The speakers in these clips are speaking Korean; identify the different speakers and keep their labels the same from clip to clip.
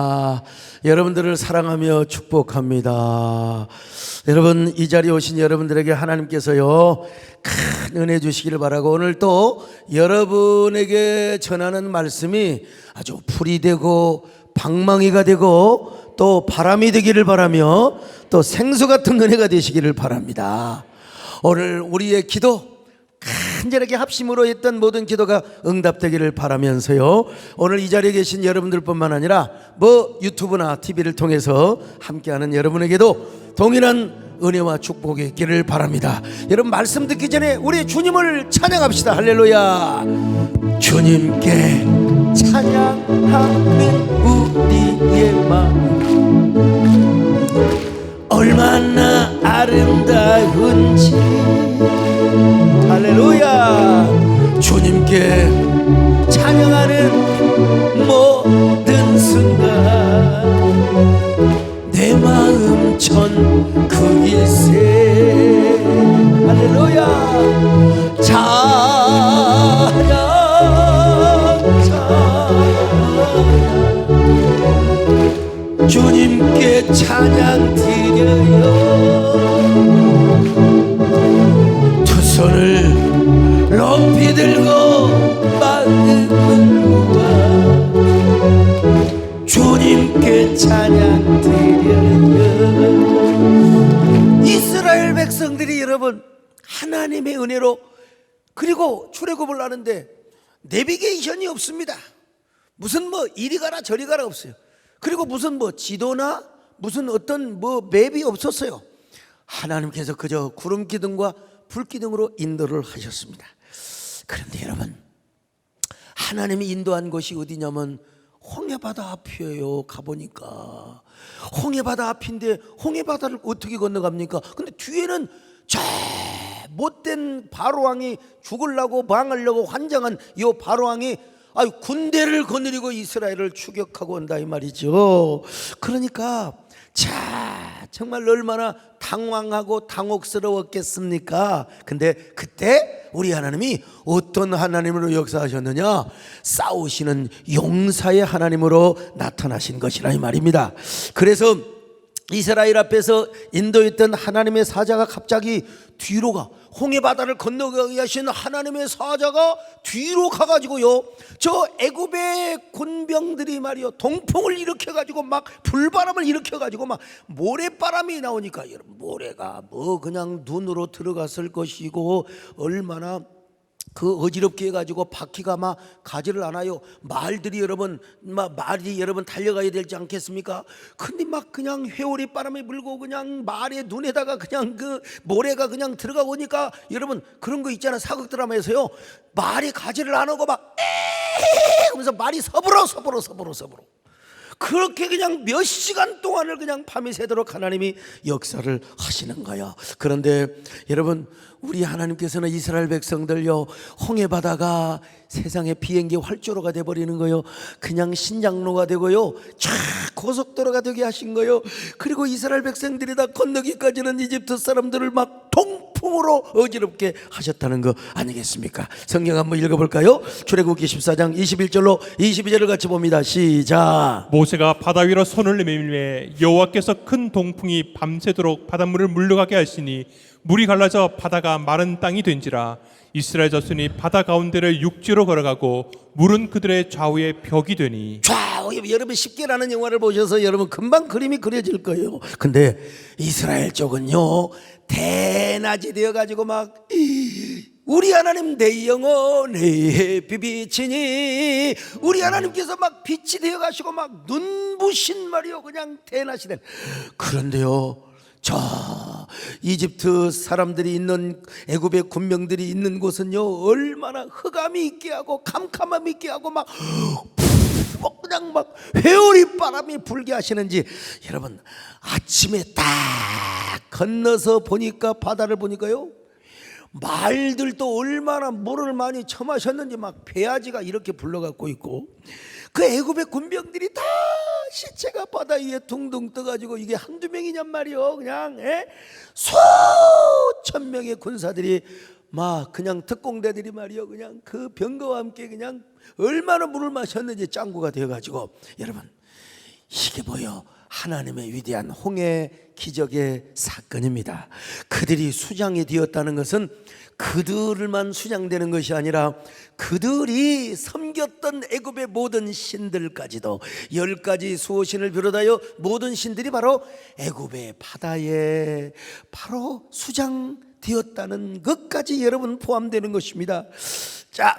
Speaker 1: 할렐루야. 여러분들을 사랑하며 축복합니다. 여러분, 이 자리에 오신 여러분들에게 하나님께서요 큰 은혜 주시기를 바라고, 오늘 또 여러분에게 전하는 말씀이 아주 풀이 되고 방망이가 되고 또 바람이 되기를 바라며 또 생수 같은 은혜가 되시기를 바랍니다. 오늘 우리의 기도, 간절하게 합심으로 했던 모든 기도가 응답되기를 바라면서요, 오늘 이 자리에 계신 여러분들뿐만 아니라 유튜브나 TV를 통해서 함께하는 여러분에게도 동일한 은혜와 축복이 있기를 바랍니다. 여러분, 말씀 듣기 전에 우리 주님을 찬양합시다. 할렐루야. 주님께 찬양하는 우리의 마음 얼마나 아름다운지. 할렐루야. 주님께 찬양하는 모든 순간 내 마음 천국일세. 할렐루야. 찬양 찬양 주님께 찬양 드려요. 두 손을 높이 들고 마음을 모아 주님께 찬양 드려요. 이스라엘 백성들이 여러분 하나님의 은혜로, 그리고 출애굽을 하는데 내비게이션이 없습니다. 무슨 이리 가라 저리 가라 없어요. 그리고 무슨 지도나 무슨 어떤 맵이 없었어요. 하나님께서 그저 구름 기둥과 불 기둥으로 인도를 하셨습니다. 그런데 여러분, 하나님이 인도한 곳이 어디냐면 홍해바다 앞이에요. 가보니까 홍해바다 앞인데 홍해바다를 어떻게 건너갑니까? 근데 뒤에는 저 못된 바로왕이 죽으려고 망하려고 환장한 이 바로왕이 군대를 거느리고 이스라엘을 추격하고 온다 이 말이죠. 그러니까 정말 얼마나 당황하고 당혹스러웠겠습니까? 근데 그때 우리 하나님이 어떤 하나님으로 역사하셨느냐? 싸우시는 용사의 하나님으로 나타나신 것이라 이 말입니다. 그래서 이스라엘 앞에서 인도했던 하나님의 사자가 갑자기 뒤로 가, 홍해바다를 건너가게 하신 하나님의 사자가 뒤로 가가지고요, 저 애굽의 군병들이 말이요 동풍을 일으켜가지고 막 불바람을 일으켜가지고 막 모래바람이 나오니까, 여러분 모래가 그냥 눈으로 들어갔을 것이고 얼마나 어지럽게 해가지고 바퀴가 막 가지를 않아요. 말이 여러분 달려가야 되지 않겠습니까? 근데 막 그냥 회오리 바람이 불고 그냥 말의 눈에다가 그냥 모래가 그냥 들어가 오니까, 여러분 그런 거 있잖아, 사극 드라마에서요, 말이 가지를 안 하고 막 하면서 말이 서불어 그렇게 그냥 몇 시간 동안을 그냥 밤이 새도록 하나님이 역사를 하시는 거야. 그런데 여러분, 우리 하나님께서는 이스라엘 백성들요, 홍해바다가 세상의 비행기 활주로가 돼버리는 거요, 그냥 신장로가 되고요, 쫙 고속도로가 되게 하신 거요. 그리고 이스라엘 백성들이 다 건너기까지는 이집트 사람들을 막 통풍으로 어지럽게 하셨다는 거 아니겠습니까? 성경 한번 읽어볼까요? 출애굽기 14장 21절로 22절을 같이 봅니다. 시작.
Speaker 2: 모세가 바다 위로 손을 내밀매 여호와께서 큰 동풍이 밤새도록 바닷물을 물러가게 하시니 물이 갈라져 바다가 마른 땅이 된지라. 이스라엘 자손이 바다 가운데를 육지로 걸어가고 물은 그들의 좌우에 벽이 되니.
Speaker 1: 여러분 십계라는 영화를 보셔서 여러분 금방 그림이 그려질 거예요. 근데 이스라엘 쪽은요 대낮이 되어가지고 막 우리 하나님 내 영혼에 비비치니, 우리 하나님께서 막 빛이 되어가시고 막 눈부신 말이요 그냥 대낮이 된. 그런데요 저 이집트 사람들이 있는, 애굽의 군병들이 있는 곳은요 얼마나 흑암이 있게 하고 캄캄함이 있게 하고 막 그냥 막 회오리 바람이 불게 하시는지, 여러분 아침에 딱 건너서 보니까, 바다를 보니까요, 말들도 얼마나 물을 많이 처마셨는지 막 배아지가 이렇게 불러갖고 있고, 그 애굽의 군병들이 다 시체가 바다 위에 둥둥 떠가지고, 이게 한두 명이냔 말이요, 그냥 수천 명의 군사들이 막 그냥 특공대들이 말이요 그냥 그 병거와 함께 그냥 얼마나 물을 마셨는지 짱구가 되어가지고, 여러분 이게 뭐요? 하나님의 위대한 홍해 기적의 사건입니다. 그들이 수장이 되었다는 것은 그들만 수장되는 것이 아니라 그들이 섬겼던 애굽의 모든 신들까지도 10가지 수호신을 비롯하여 모든 신들이 바로 애굽의 바다에 바로 수장되었다는 것까지 여러분 포함되는 것입니다. 자,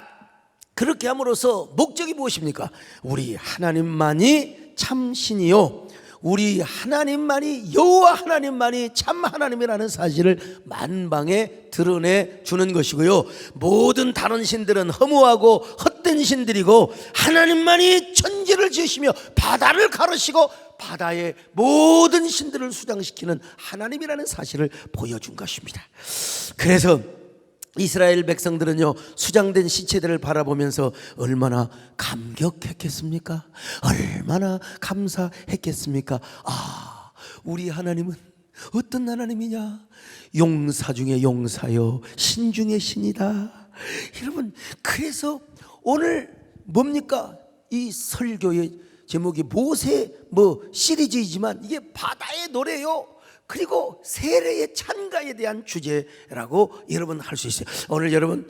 Speaker 1: 그렇게 함으로써 목적이 무엇입니까? 우리 하나님만이 참 신이요, 우리 하나님만이, 여호와 하나님만이 참 하나님이라는 사실을 만방에 드러내 주는 것이고요, 모든 다른 신들은 허무하고 헛된 신들이고 하나님만이 천지를 지으시며 바다를 가르시고 바다의 모든 신들을 수장시키는 하나님이라는 사실을 보여준 것입니다. 그래서 이스라엘 백성들은요, 수장된 시체들을 바라보면서 얼마나 감격했겠습니까? 얼마나 감사했겠습니까? 아, 우리 하나님은 어떤 하나님이냐? 용사 중에 용사요, 신 중에 신이다. 여러분, 그래서 오늘 뭡니까? 이 설교의 제목이 모세 시리즈이지만 이게 바다의 노래요, 그리고 세례의 찬가에 대한 주제라고 여러분 할 수 있어요. 오늘 여러분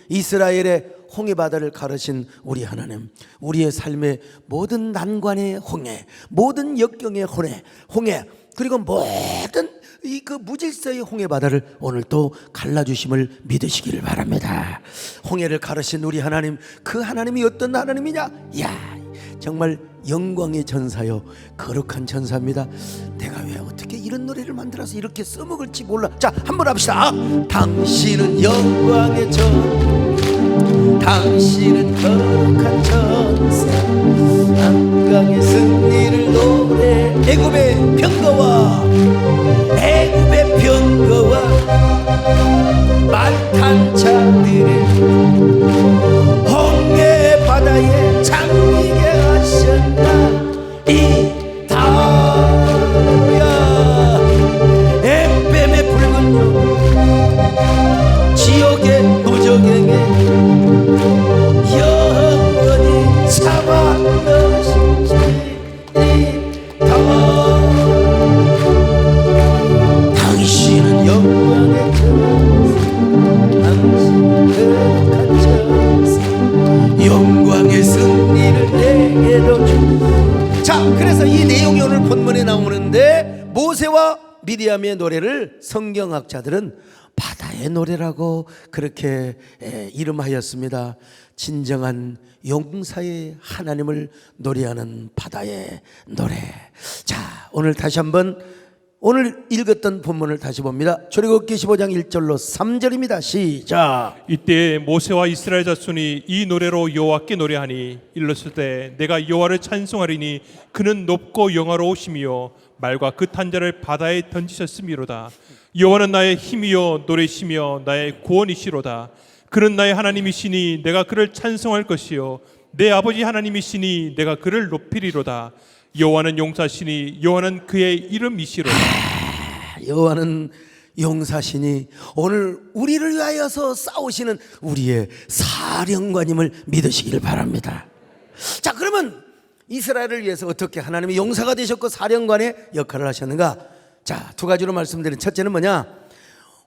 Speaker 1: 이스라엘의 홍해바다를 가르신 우리 하나님, 우리의 삶의 모든 난관의 홍해, 모든 역경의 홍해, 그리고 모든 그 무질서의 홍해바다를 오늘 또 갈라주심을 믿으시기를 바랍니다. 홍해를 가르신 우리 하나님, 그 하나님이 어떤 하나님이냐? 이야, 정말 영광의 전사요, 거룩한 전사입니다. 내가 왜 어떻게 이런 노래를 만들어서 이렇게 써먹을지 몰라. 자, 한번 합시다. 당신은 영광의 전, 당신은 거룩한 전사, 안강의 승리를 노래. 애굽의 병거와 말탄 자들을 홍해 바다에 잠기게 하셨나. 이 다루야 엠뱀의 붉은 영, 지옥의 무적행에 영원히 잡아 넣으시지. 당신은 영광의 전사, 당신은 거룩한 전사, 영광의 승리를 내게로 주. 자, 그래서 이 내용이 오늘 본문에 나오는데, 모세와 미리암의 노래를 성경학자들은 바다의 노래라고 그렇게 이름하였습니다. 진정한 용사의 하나님을 노래하는 바다의 노래. 자, 오늘 다시 한번 오늘 읽었던 본문을 다시 봅니다. 출애굽기 15장 1절로 3절입니다. 시작.
Speaker 2: 이때 모세와 이스라엘 자손이 이 노래로 여호와께 노래하니 일렀을 때 내가 여호와를 찬송하리니 그는 높고 영화로우시며 말과 그 탄자를 바다에 던지셨음이로다. 여호와는 나의 힘이요 노래시며 나의 구원이시로다. 그는 나의 하나님이시니 내가 그를 찬송할 것이요 내 아버지 하나님이시니 내가 그를 높이리로다. 여호와는 용사시니 여호와는 그의 이름이시로다.
Speaker 1: 여호와는 용사시니 오늘 우리를 위하여서 싸우시는 우리의 사령관임을 믿으시길 바랍니다. 자, 그러면 이스라엘을 위해서 어떻게 하나님이 용사가 되셨고 사령관의 역할을 하셨는가? 자, 두 가지로 말씀드린 첫째는 뭐냐?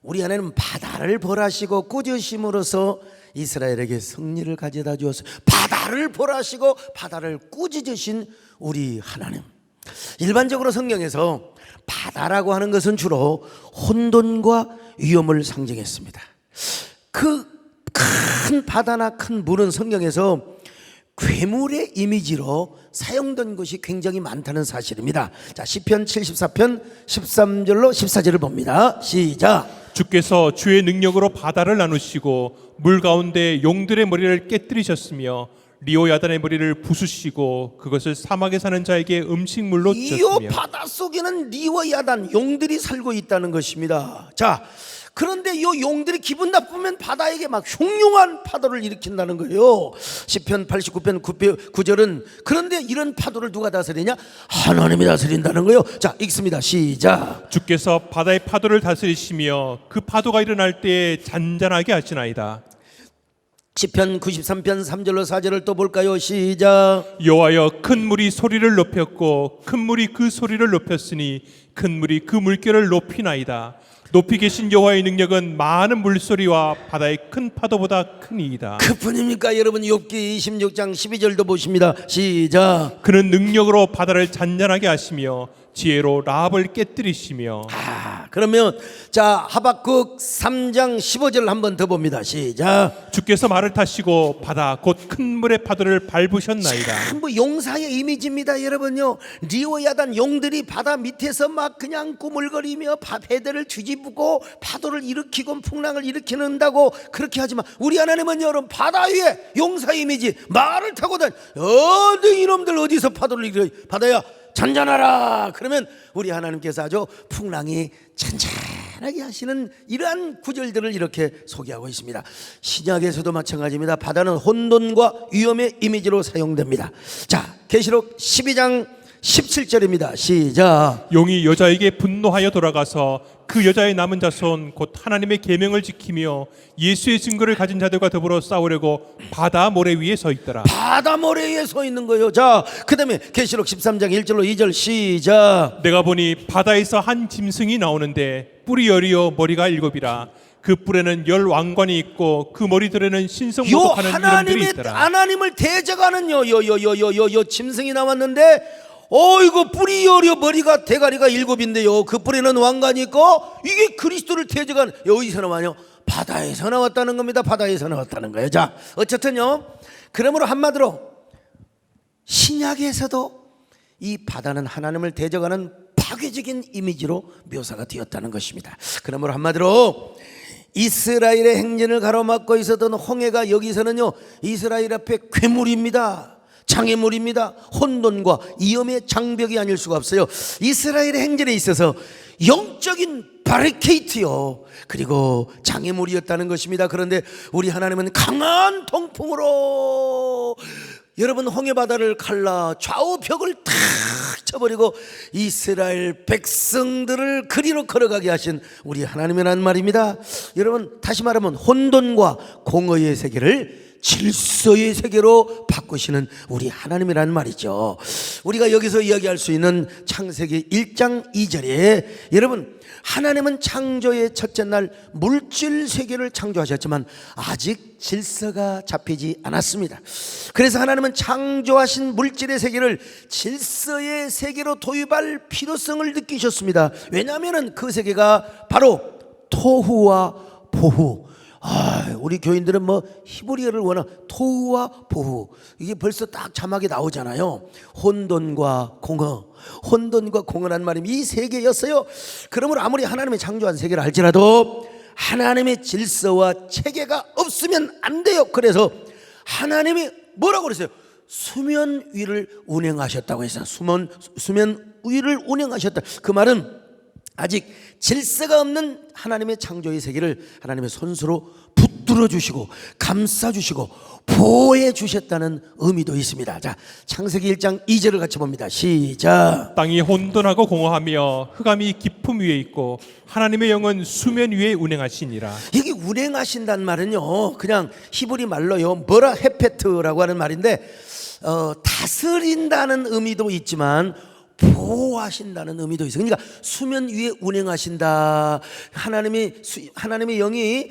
Speaker 1: 우리 하나님은 바다를 벌하시고 꾸짖으심으로써 이스라엘에게 승리를 가져다 주었어요. 바다를 벌하시고 바다를 꾸짖으신 우리 하나님. 일반적으로 성경에서 바다라고 하는 것은 주로 혼돈과 위험을 상징했습니다. 그 큰 바다나 큰 물은 성경에서 괴물의 이미지로 사용된 것이 굉장히 많다는 사실입니다. 자, 시편 74편 13절로 14절을 봅니다. 시작.
Speaker 2: 주께서 주의 능력으로 바다를 나누시고 물 가운데 용들의 머리를 깨뜨리셨으며 리오야단의 머리를 부수시고 그것을 사막에 사는 자에게 음식물로
Speaker 1: 이
Speaker 2: 주셨으며.
Speaker 1: 바다 속에는 리오야단 용들이 살고 있다는 것입니다. 자, 그런데 이 용들이 기분 나쁘면 바다에게 막 흉흉한 파도를 일으킨다는 거예요. 시편 89편 9절은 그런데 이런 파도를 누가 다스리냐? 하나님이 다스린다는 거예요. 자, 읽습니다. 시작.
Speaker 2: 주께서 바다의 파도를 다스리시며 그 파도가 일어날 때에 잔잔하게 하시나이다.
Speaker 1: 시편 93편 3절로 4절을 또 볼까요? 시작.
Speaker 2: 여호와여, 큰 물이 소리를 높였고 큰 물이 그 소리를 높였으니 큰 물이 그 물결을 높이나이다. 높이 계신 여호와의 능력은 많은 물소리와 바다의 큰 파도보다 크니이다.
Speaker 1: 그뿐입니까? 여러분 욥기 26장 12절도 보십니다. 시작.
Speaker 2: 그는 능력으로 바다를 잔잔하게 하시며 지혜로 라합을 깨뜨리시며.
Speaker 1: 그러면 자 하박국 3장 15절 한번 더 봅니다. 시작.
Speaker 2: 주께서 말을 타시고 바다 곧 큰 물의 파도를 밟으셨나이다.
Speaker 1: 전부 용사의 이미지입니다. 여러분요, 리오야단 용들이 바다 밑에서 막 그냥 꾸물거리며 배들을 뒤집고 파도를 일으키고 풍랑을 일으키는다고 그렇게 하지만 우리 하나님은 여러분 바다 위에 용사 이미지 말을 타고 어디 이놈들 어디서 파도를 일으켜 바다야 잔잔하라. 그러면 우리 하나님께서 아주 풍랑이 잔잔하게 하시는 이러한 구절들을 이렇게 소개하고 있습니다. 신약에서도 마찬가지입니다. 바다는 혼돈과 위험의 이미지로 사용됩니다. 자, 계시록 12장 17절입니다. 시작.
Speaker 2: 용이 여자에게 분노하여 돌아가서 그 여자의 남은 자손 곧 하나님의 계명을 지키며 예수의 증거를 가진 자들과 더불어 싸우려고 바다 모래 위에 서 있더라.
Speaker 1: 바다 모래 위에 서 있는 거예요. 자, 그 다음에 계시록 13장 1절로 2절 시작.
Speaker 2: 내가 보니 바다에서 한 짐승이 나오는데 뿔이 열이요 머리가 7이라. 그 뿔에는 10왕관이 있고 그 머리들에는 신성모독하는 이름들이 있더라.
Speaker 1: 하나님을 대적하는 요 짐승이 나왔는데 이거 뿔이 열이요 머리가 대가리가 7인데요 그 뿔에는 왕관이 있고 이게 그리스도를 대적하는 어디서 나와요? 바다에서 나왔다는 겁니다. 바다에서 나왔다는 거예요. 자, 어쨌든요, 그러므로 한마디로 신약에서도 이 바다는 하나님을 대적하는 파괴적인 이미지로 묘사가 되었다는 것입니다. 그러므로 한마디로 이스라엘의 행진을 가로막고 있었던 홍해가 여기서는요 이스라엘 앞에 괴물입니다. 장애물입니다. 혼돈과 위험의 장벽이 아닐 수가 없어요. 이스라엘의 행진에 있어서 영적인 바리케이트요 그리고 장애물이었다는 것입니다. 그런데 우리 하나님은 강한 통풍으로 여러분 홍해바다를 갈라 좌우 벽을 탁 쳐버리고 이스라엘 백성들을 그리로 걸어가게 하신 우리 하나님이란 말입니다. 여러분 다시 말하면 혼돈과 공허의 세계를 질서의 세계로 바꾸시는 우리 하나님이라는 말이죠. 우리가 여기서 이야기할 수 있는 창세기 1장 2절에 여러분 하나님은 창조의 첫째 날 물질 세계를 창조하셨지만 아직 질서가 잡히지 않았습니다. 그래서 하나님은 창조하신 물질의 세계를 질서의 세계로 도입할 필요성을 느끼셨습니다. 왜냐하면 그 세계가 바로 토후와 보후. 우리 교인들은 뭐 히브리어를 워낙 토후와 보후 이게 벌써 딱 자막에 나오잖아요. 혼돈과 공허, 혼돈과 공허란 말이 이 세계였어요. 그러므로 아무리 하나님의 창조한 세계를 할지라도 하나님의 질서와 체계가 없으면 안 돼요. 그래서 하나님이 뭐라고 그랬어요? 수면 위를 운행하셨다고 했어요. 수면 위를 운행하셨다. 그 말은 아직 질서가 없는 하나님의 창조의 세계를 하나님의 손수로 붙들어 주시고 감싸 주시고 보호해 주셨다는 의미도 있습니다. 자, 창세기 1장 2절을 같이 봅니다. 시작.
Speaker 2: 땅이 혼돈하고 공허하며 흑암이 깊음 위에 있고 하나님의 영은 수면 위에 운행하시니라.
Speaker 1: 여기 운행하신다는 말은요 그냥 히브리 말로요 뭐라 헤페트라고 하는 말인데 다스린다는 의미도 있지만 보호하신다는 의미도 있어요. 그러니까 수면 위에 운행하신다. 하나님의 영이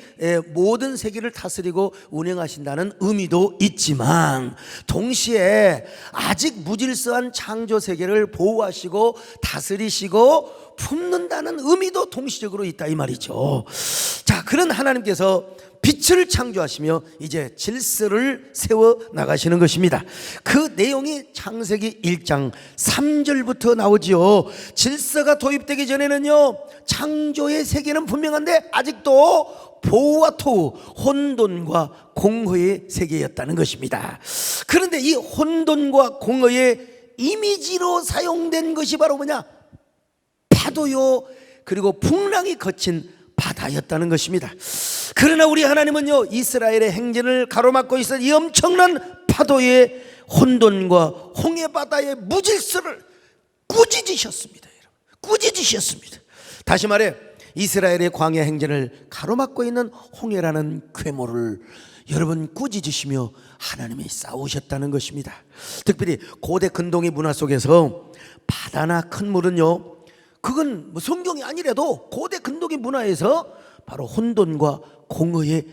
Speaker 1: 모든 세계를 다스리고 운행하신다는 의미도 있지만 동시에 아직 무질서한 창조 세계를 보호하시고 다스리시고 품는다는 의미도 동시적으로 있다 이 말이죠. 자, 그런 하나님께서 빛을 창조하시며 이제 질서를 세워 나가시는 것입니다. 그 내용이 창세기 1장 3절부터 나오지요. 질서가 도입되기 전에는요 창조의 세계는 분명한데 아직도 보호와 토후, 혼돈과 공허의 세계였다는 것입니다. 그런데 이 혼돈과 공허의 이미지로 사용된 것이 바로 뭐냐? 파도요 그리고 풍랑이 거친 바다였다는 것입니다. 그러나 우리 하나님은요 이스라엘의 행진을 가로막고 있었던 이 엄청난 파도의 혼돈과 홍해바다의 무질서를 꾸짖으셨습니다. 꾸짖으셨습니다. 다시 말해 이스라엘의 광야 행진을 가로막고 있는 홍해라는 괴물을 여러분 꾸짖으시며 하나님이 싸우셨다는 것입니다. 특별히 고대 근동의 문화 속에서 바다나 큰 물은요, 그건 뭐 성경이 아니라도 고대 근동의 문화에서 바로 혼돈과 공허의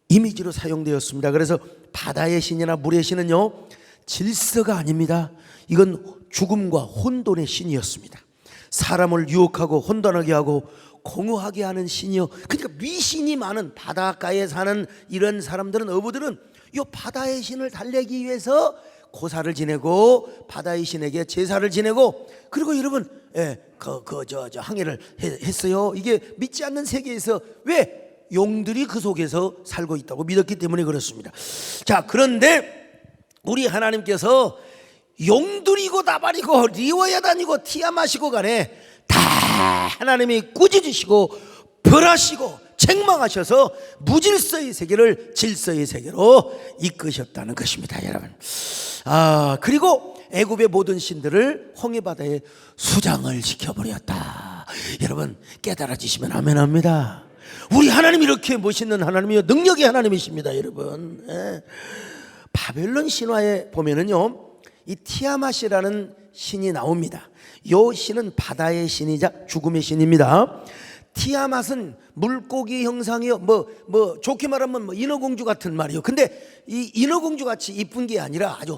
Speaker 1: 이미지로 사용되었습니다. 그래서 바다의 신이나 물의 신은요, 질서가 아닙니다. 이건 죽음과 혼돈의 신이었습니다. 사람을 유혹하고 혼돈하게 하고 공허하게 하는 신이요, 그러니까 미신이 많은 바닷가에 사는 이런 사람들은, 어부들은 이 바다의 신을 달래기 위해서 고사를 지내고 바다의 신에게 제사를 지내고, 그리고 여러분 항해를 했어요. 이게 믿지 않는 세계에서 왜 용들이 그 속에서 살고 있다고 믿었기 때문에 그렇습니다. 자, 그런데 우리 하나님께서 용들이고 나발이고 리워야단이고 티아마시고 간에 다 하나님이 꾸짖으시고 벌하시고 책망하셔서 무질서의 세계를 질서의 세계로 이끄셨다는 것입니다, 여러분. 그리고 애굽의 모든 신들을 홍해바다에 수장을 시켜버렸다. 여러분 깨달아지시면 아멘합니다. 우리 하나님 이렇게 멋있는 하나님이요, 능력의 하나님이십니다, 여러분. 바벨론 신화에 보면은요, 이 티아마시라는 신이 나옵니다. 이 신은 바다의 신이자 죽음의 신입니다. 티아맛은 물고기 형상이요, 좋게 말하면 인어공주 같은 말이요. 근데 이 인어공주 같이 이쁜 게 아니라 아주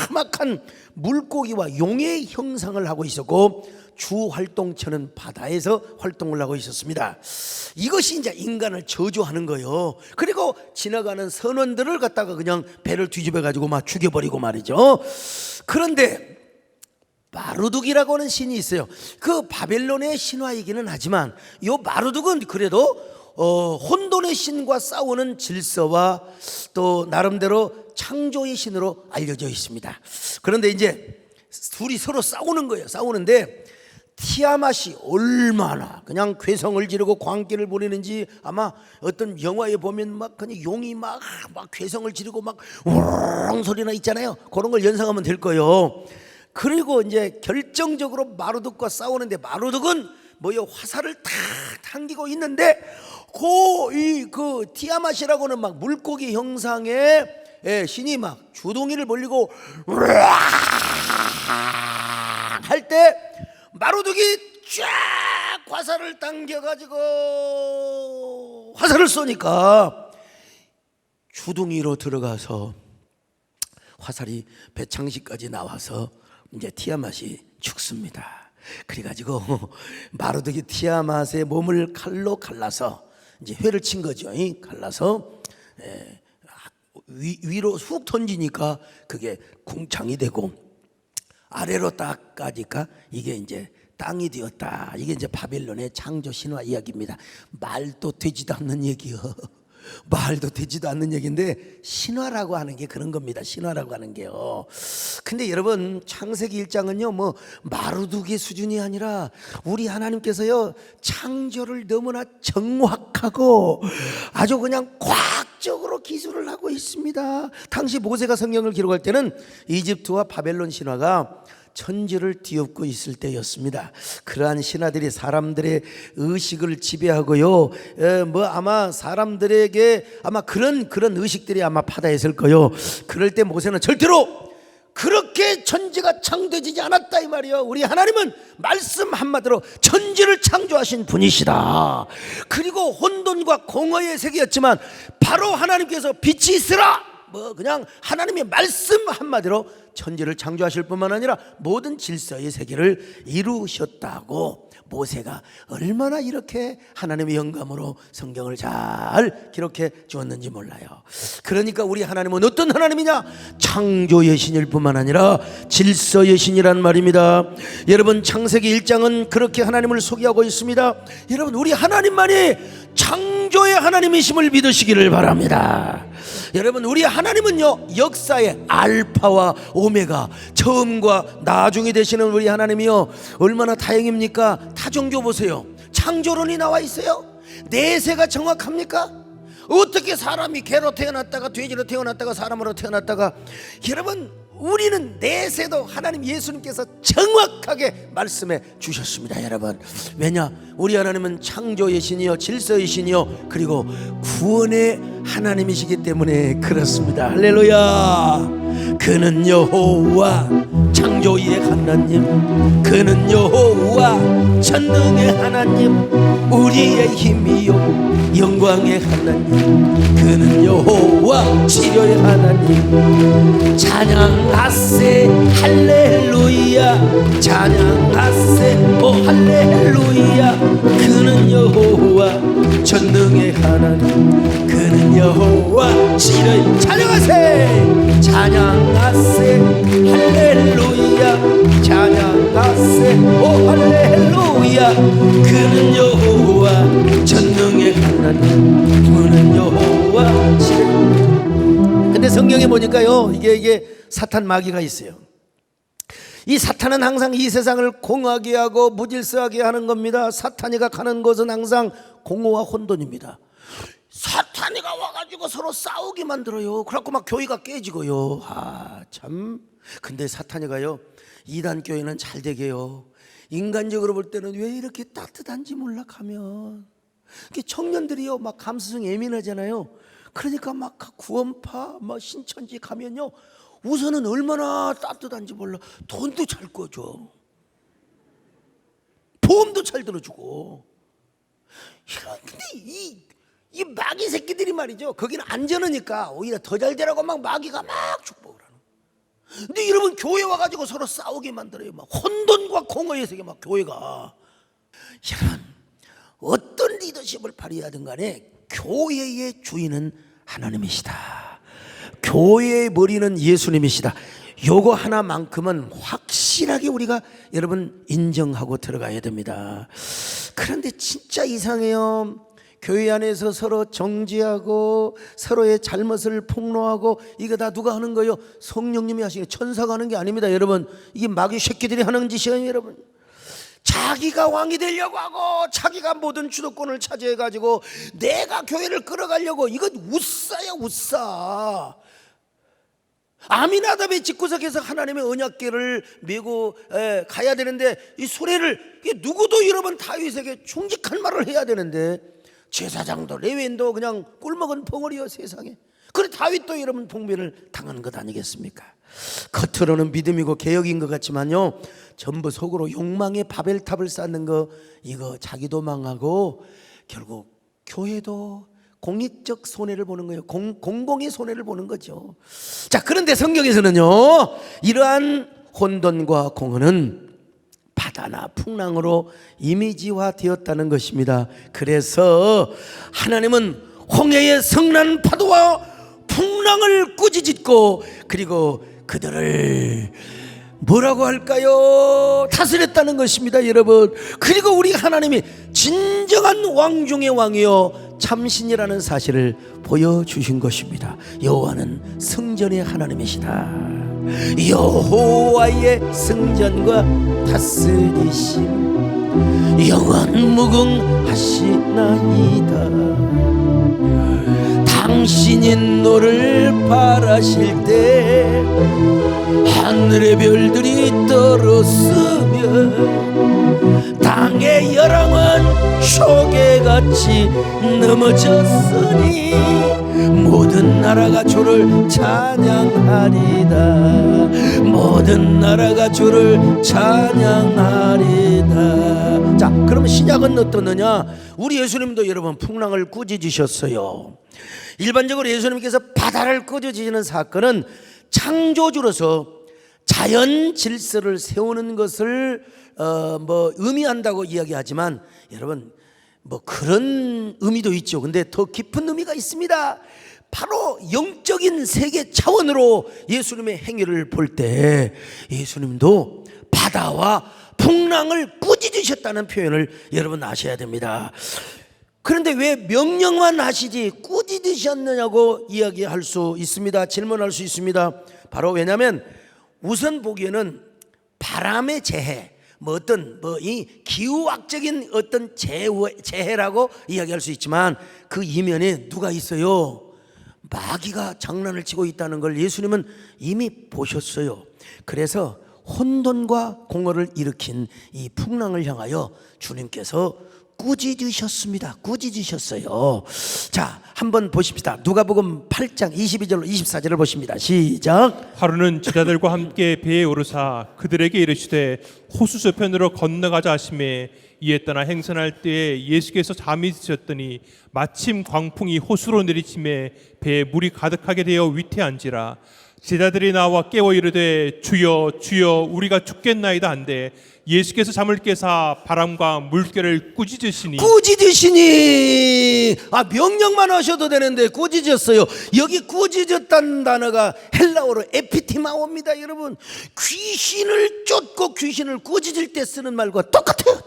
Speaker 1: 험악한 물고기와 용의 형상을 하고 있었고, 주 활동처는 바다에서 활동을 하고 있었습니다. 이것이 이제 인간을 저주하는 거예요. 그리고 지나가는 선원들을 갖다가 그냥 배를 뒤집어 가지고 막 죽여버리고 말이죠. 그런데 마루둑이라고 하는 신이 있어요. 그 바벨론의 신화이기는 하지만 이 마루둑은 그래도 혼돈의 신과 싸우는 질서와 또 나름대로 창조의 신으로 알려져 있습니다. 그런데 이제 둘이 서로 싸우는 거예요. 싸우는데 티아맛이 얼마나 그냥 괴성을 지르고 광기를 부리는지, 아마 어떤 영화에 보면 막 그냥 용이 막 괴성을 지르고 막 우렁 소리나 있잖아요. 그런 걸 연상하면 될 거예요. 그리고 이제 결정적으로 마루둑과 싸우는데, 마루둑은 화살을 탁 당기고 있는데 그 티아맛이라고는 막 물고기 형상의 신이 막 주둥이를 벌리고 할 때 마루둑이 쫙 화살을 당겨가지고 화살을 쏘니까 주둥이로 들어가서 화살이 배창시까지 나와서 이제 티아맛이 죽습니다. 그래가지고 마루둑이 티아맛의 몸을 칼로 갈라서 이제 회를 친 거죠. 갈라서 위로 훅 던지니까 그게 궁창이 되고 아래로 딱 가니까 이게 이제 땅이 되었다. 이게 이제 바벨론의 창조 신화 이야기입니다. 말도 되지도 않는 얘기요. 말도 되지도 않는 얘기인데 신화라고 하는 게 그런 겁니다. 신화라고 하는 게요. 근데 여러분 창세기 1장은요 마루둑의 수준이 아니라 우리 하나님께서요 창조를 너무나 정확하고 아주 그냥 과학적으로 기술을 하고 있습니다. 당시 모세가 성경을 기록할 때는 이집트와 바벨론 신화가 천지를 뒤엎고 있을 때였습니다. 그러한 신화들이 사람들의 의식을 지배하고요. 아마 사람들에게 아마 그런 의식들이 아마 파다했을 거요. 그럴 때 모세는 절대로 그렇게 천지가 창조되지 않았다 이 말이에요. 우리 하나님은 말씀 한마디로 천지를 창조하신 분이시다. 그리고 혼돈과 공허의 세계였지만 바로 하나님께서 빛이 있으라. 그냥 하나님의 말씀 한마디로 천지를 창조하실 뿐만 아니라 모든 질서의 세계를 이루셨다고 모세가 얼마나 이렇게 하나님의 영감으로 성경을 잘 기록해 주었는지 몰라요. 그러니까 우리 하나님은 어떤 하나님이냐? 창조의 신일 뿐만 아니라 질서의 신이란 말입니다. 여러분 창세기 1장은 그렇게 하나님을 소개하고 있습니다. 여러분 우리 하나님만이 창조의 하나님이심을 믿으시기를 바랍니다. 여러분 우리 하나님은요 역사의 알파와 오메가, 처음과 나중이 되시는 우리 하나님이요 얼마나 다행입니까? 타종교 보세요. 창조론이 나와 있어요. 내세가 정확합니까? 어떻게 사람이 개로 태어났다가 돼지로 태어났다가 사람으로 태어났다가, 여러분 우리는 내세도 하나님 예수님께서 정확하게 말씀해 주셨습니다. 여러분, 왜냐? 우리 하나님은 창조의 신이요 질서의 신이요 그리고 구원의 하나님이시기 때문에 그렇습니다. 할렐루야. 그는 여호와 창조의 하나님, 그는 여호와 전능의 하나님, 우리의 힘이요 영광의 하나님, 그는 여호와 치료의 하나님. 찬양하세 할렐루야, 찬양하세 오 할렐루야. 그는 여호와 전능의 하나님, 그는 여호와 치료의. 찬양하세, 찬양하세 할렐루야, 찬양하세 오 할렐루야. 그는 여호와 전능의 하나님, 그는 여호와 치료의. 근데 성경에 보니까요, 이게 사탄 마귀가 있어요. 이 사탄은 항상 이 세상을 공하게 하고 무질서하게 하는 겁니다. 사탄이가 가는 곳은 항상 공허와 혼돈입니다. 사탄이가 와가지고 서로 싸우게 만들어요. 그래갖고 막 교회가 깨지고요. 참. 근데 사탄이가요, 이단 교회는 잘 되게요. 인간적으로 볼 때는 왜 이렇게 따뜻한지 몰락하면 청년들이요 막 감수성 예민하잖아요. 그러니까 막 구원파 막 신천지 가면요, 우선은 얼마나 따뜻한지 몰라. 돈도 잘 꿔줘, 보험도 잘 들어주고. 근데 이 마귀 새끼들이 말이죠, 거기는 안전하니까 오히려 더 잘 되라고 막 마귀가 막 축복을 하는. 근데 여러분, 교회 와가지고 서로 싸우게 만들어요. 막 혼돈과 공허의 세계 막 교회가. 여러분, 어떤 리더십을 발휘하든 간에 교회의 주인은 하나님이시다. 교회의 머리는 예수님이시다. 요거 하나만큼은 확실하게 우리가 여러분 인정하고 들어가야 됩니다. 그런데 진짜 이상해요. 교회 안에서 서로 정죄하고 서로의 잘못을 폭로하고, 이거 다 누가 하는 거예요? 성령님이 하시는, 천사가 하는 게 아닙니다. 여러분, 이게 마귀 새끼들이 하는 짓이에요. 여러분, 자기가 왕이 되려고 하고 자기가 모든 주도권을 차지해가지고 내가 교회를 끌어가려고, 이건 웃사야 웃사. 아미나답의 집구석에서 하나님의 언약궤를 메고 가야 되는데, 이 수레를 누구도 여러분 다윗에게 충직한 말을 해야 되는데, 제사장도 레위인도 그냥 꿀먹은 벙어리요 세상에. 그래 다윗도 여러분 봉변을 당하는 것 아니겠습니까? 겉으로는 믿음이고 개혁인 것 같지만요, 전부 속으로 욕망의 바벨탑을 쌓는 거, 이거 자기도 망하고 결국 교회도 공익적 손해를 보는 거예요. 공공의 손해를 보는 거죠. 자, 그런데 성경에서는요, 이러한 혼돈과 공허는 바다나 풍랑으로 이미지화 되었다는 것입니다. 그래서 하나님은 홍해의 성난 파도와 풍랑을 꾸짖고, 그리고 그들을 뭐라고 할까요? 다스렸다는 것입니다, 여러분. 그리고 우리 하나님이 진정한 왕 중의 왕이요 참신이라는 사실을 보여주신 것입니다. 여호와는 성전의 하나님이시다. 여호와의 성전과 다스리심 영원 무궁하시나이다. 당신이 너를 바라실 때 하늘의 별들이 떨었으며 땅의 열왕은 조개같이 넘어졌으니 모든 나라가 주를 찬양하리다. 모든 나라가 주를 찬양하리다. 자, 그럼 신약은 어떻느냐? 우리 예수님도 여러분 풍랑을 꾸짖으셨어요. 일반적으로 예수님께서 바다를 꾸짖으시는 사건은 창조주로서 자연 질서를 세우는 것을 의미한다고 이야기하지만, 여러분 그런 의미도 있죠. 근데 더 깊은 의미가 있습니다. 바로 영적인 세계 차원으로 예수님의 행위를 볼 때 예수님도 바다와 풍랑을 꾸짖으셨다는 표현을 여러분 아셔야 됩니다. 그런데 왜 명령만 하시지 꾸짖으셨느냐고 이야기할 수 있습니다. 질문할 수 있습니다. 바로 왜냐하면 우선 보기에는 바람의 재해, 이 기후학적인 어떤 재해라고 이야기할 수 있지만, 그 이면에 누가 있어요? 마귀가 장난을 치고 있다는 걸 예수님은 이미 보셨어요. 그래서 혼돈과 공허를 일으킨 이 풍랑을 향하여 주님께서 꾸짖으셨습니다. 꾸짖으셨어요. 자, 한번 보십시다. 누가복음 8장 22절로 24절을 보십니다. 시작.
Speaker 2: 하루는 제자들과 함께 배에 오르사 그들에게 이르시되 호수 저편으로 건너가자 하시매 이에 떠나 행선할 때에 예수께서 잠이 드셨더니 마침 광풍이 호수로 내리침에 배에 물이 가득하게 되어 위태한지라. 제자들이 나와 깨워 이르되 주여 주여 우리가 죽겠나이다 한데 예수께서 잠을 깨사 바람과 물결을 꾸짖으시니
Speaker 1: 명령만 하셔도 되는데 꾸짖었어요. 여기 꾸짖었다는 단어가 헬라어로 에피티마오입니다. 여러분, 귀신을 쫓고 귀신을 꾸짖을 때 쓰는 말과 똑같아요.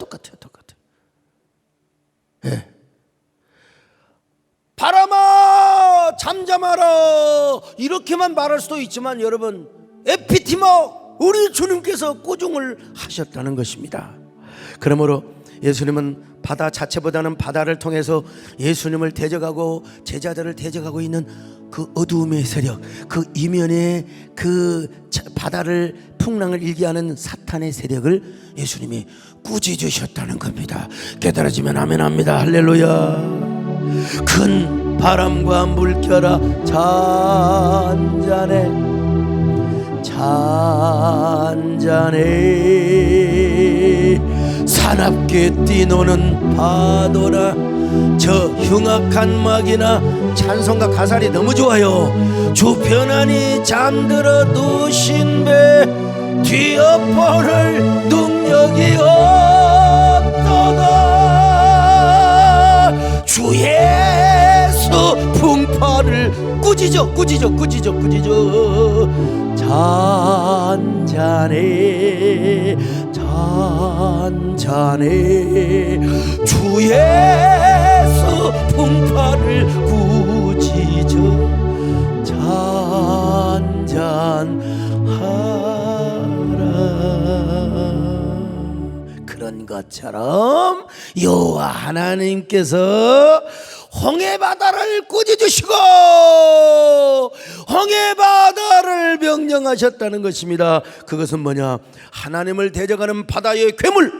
Speaker 1: 예. 바람아 잠잠하라 이렇게만 말할 수도 있지만 여러분, 에피티마 우리 주님께서 꾸중을 하셨다는 것입니다. 그러므로 예수님은 바다 자체보다는 바다를 통해서 예수님을 대적하고 제자들을 대적하고 있는 그 어두움의 세력, 그 이면에 그 바다를 풍랑을 일게 하는 사탄의 세력을 예수님이 꾸짖으셨다는 겁니다. 깨달아지면 아멘합니다. 할렐루야. 큰 바람과 물결아 잔잔해 사납게 뛰노는 파도나 저 흉악한 막이나 찬송가 가사리 너무 좋아요. 주 편안히 잠들어 누신 배 뒤엎어를 능력이 없도다. 주 예수 풍파를 꾸짖어 잔잔해 주 예수 풍파를 꾸짖어 잔잔하라. 그런 것처럼 여호와 하나님께서 홍해바다를 꾸짖으시고 홍해바다를 명령하셨다는 것입니다. 그것은 뭐냐? 하나님을 대적하는 바다의 괴물,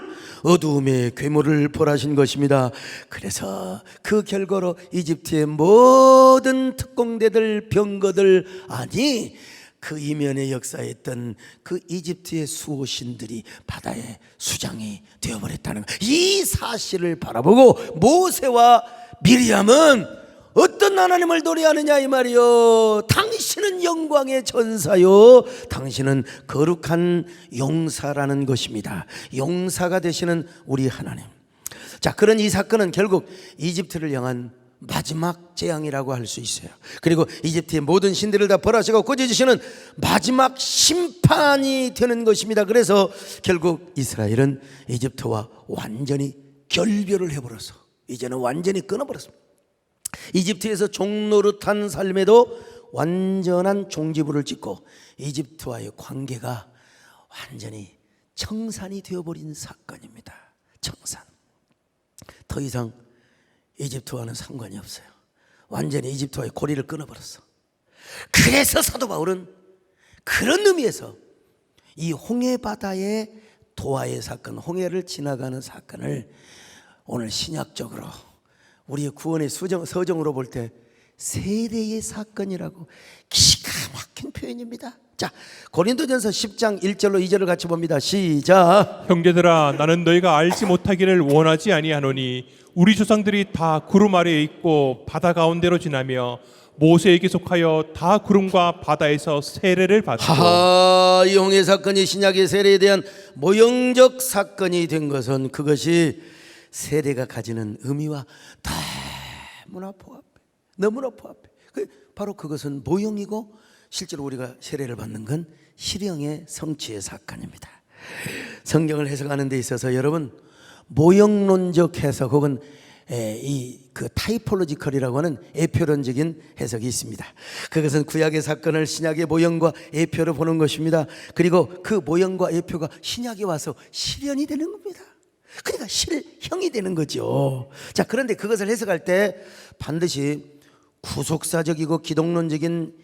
Speaker 1: 어두움의 괴물을 벌하신 것입니다. 그래서 그 결과로 이집트의 모든 특공대들, 병거들, 아니 그 이면에 역사했던 그 이집트의 수호신들이 바다의 수장이 되어버렸다는 것. 이 사실을 바라보고 모세와 미리암은 어떤 하나님을 노래하느냐 이 말이요. 당신은 영광의 전사요, 당신은 거룩한 용사라는 것입니다. 용사가 되시는 우리 하나님. 자, 그런 이 사건은 결국 이집트를 향한 마지막 재앙이라고 할 수 있어요. 그리고 이집트의 모든 신들을 다 벌하시고 꾸짖으시는 마지막 심판이 되는 것입니다. 그래서 결국 이스라엘은 이집트와 완전히 결별을 해버려서 이제는 완전히 끊어버렸습니다. 이집트에서 종노릇한 삶에도 완전한 종지부를 찍고 이집트와의 관계가 완전히 청산이 되어버린 사건입니다. 청산. 더 이상 이집트와는 상관이 없어요. 완전히 이집트와의 고리를 끊어버렸어. 그래서 사도 바울은 그런 의미에서 이 홍해바다의 도하의 사건, 홍해를 지나가는 사건을 오늘 신약적으로 우리의 구원의 서정으로 볼 때 세례의 사건이라고, 기가 막힌 표현입니다. 자, 고린도전서 10장 1절로 2절을 같이 봅니다. 시작.
Speaker 2: 형제들아 나는 너희가 알지 못하기를 원하지 아니하노니 우리 조상들이 다 구름 아래에 있고 바다 가운데로 지나며 모세에게 속하여 다 구름과 바다에서 세례를 받고.
Speaker 1: 이 홍해 사건이 신약의 세례에 대한 모형적 사건이 된 것은 그것이 세례가 가지는 의미와 너무나 포함해. 바로 그것은 모형이고 실제로 우리가 세례를 받는 건 실형의 성취의 사건입니다. 성경을 해석하는 데 있어서 여러분, 모형론적 해석 혹은 그 타이폴로지컬이라고 하는 예표론적인 해석이 있습니다. 그것은 구약의 사건을 신약의 모형과 예표로 보는 것입니다. 그리고 그 모형과 예표가 신약에 와서 실현이 되는 겁니다. 그러니까 실형이 되는 거죠. 자, 그런데 그것을 해석할 때 반드시 구속사적이고 기독론적인